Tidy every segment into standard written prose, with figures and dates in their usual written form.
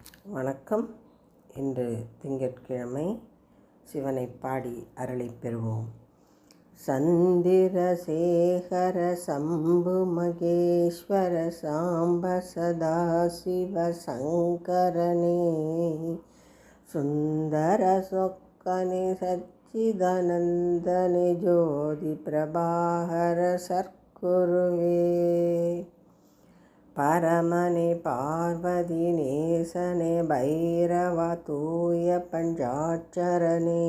வணக்கம். இன்று திங்கட்கிழமை. சிவனை பாடி அருளை பெறுவோம். சந்திரசேகர சம்பு மகேஸ்வர சாம்ப சதா சிவ சங்கரனே, சுந்தர சொக்கனே சச்சிதானந்தனே, ஜோதி பிரபாகர சர்க்குருவே, பரமனே பார்வதி நேசனே, பைரவா தூய பஞ்சாட்சரனே,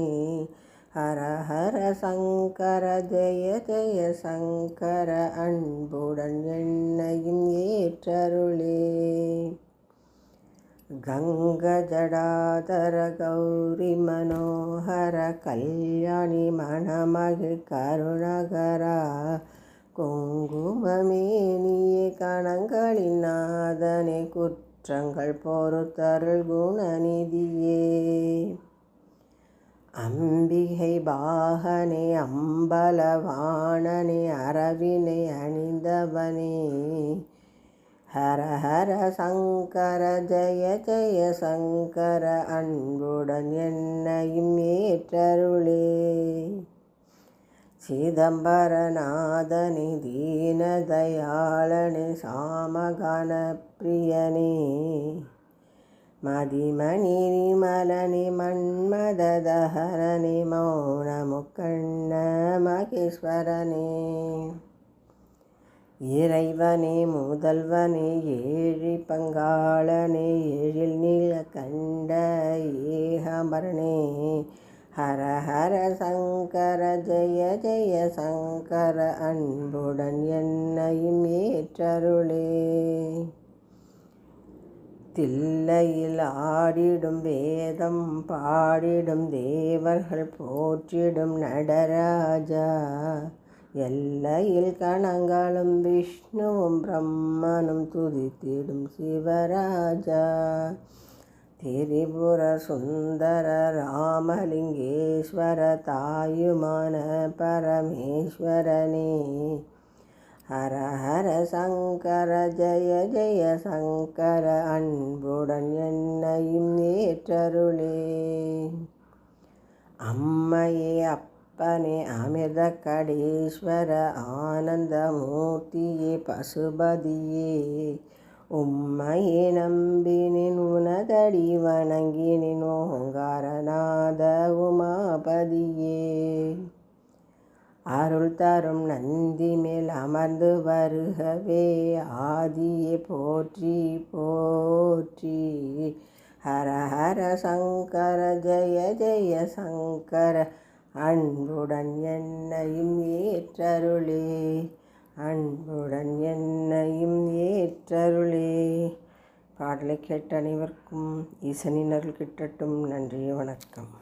ஹர ஹர சங்கர ஜெய ஜெய சங்கர, அன்புடன் என்னையும் ஏற்றருளே. கங்க ஜடாதர கௌரி மனோகர, கல்யாணி மணமகிழ் கருணகரா, குங்குமமேனியே கணங்களின் நாதனே, குற்றங்கள் பொறுத்தருள் குணநிதியே, அம்பிகை பாகனே அம்பலவாணனே, அரவினை அணிந்தவனே, ஹர ஹர சங்கர ஜெய ஜெய சங்கர, அன்புடன் என்னையும் ஏற்றருளே. சிதம்பரநாதனே தீனதயாளனே, சாமகான பிரியனே, மதிமணி நிமலனே, மன்மதஹரனே, மௌனமுக்கண்ண மகேஸ்வரனே, இறைவனே முதல்வனே, ஏழி பங்காளனே, எழில் நீலகண்ட ஏகாம்பரனே, ஹர ஹர சங்கர ஜெய ஜெய சங்கர, அன்புடன் என்னையும் ஏற்றருளே. தில்லையில் ஆடிடும் வேதம் பாடிடும் தேவர்கள் போற்றிடும் நடராஜா, எல்லையில் கணங்களும் விஷ்ணுவும் பிரம்மனும் துதித்திடும் சிவராஜா, திரிபுர சுந்தர ராமலிங்கேஸ்வர, தாயுமான பரமேஸ்வரனே, ஹர ஹர சங்கர ஜெய ஜெய சங்கர, அன்புடன் என்னையும் ஏற்றருளே. அம்மையே அப்பனே அமிர்த கடேஸ்வர, ஆனந்தமூர்த்தியே பசுபதியே, உம்மையே நம்பினேன் உனதடி வணங்கினேன், ஓங்காரநாத உமாபதியே, அருள் தரும் நந்தி மேல் அமர்ந்து வருகவே, ஆதியே போற்றி போற்றி, ஹர ஹர சங்கர ஜெய ஜெய சங்கர, அன்புடன் என்னையும் ஏற்றருளே, அன்புடன் என்னையும் ஏற்றருளே. பாடலை கேட்ட அனைவருக்கும் ஈசனின் அருள் கிட்டட்டும். நன்றி, வணக்கம்.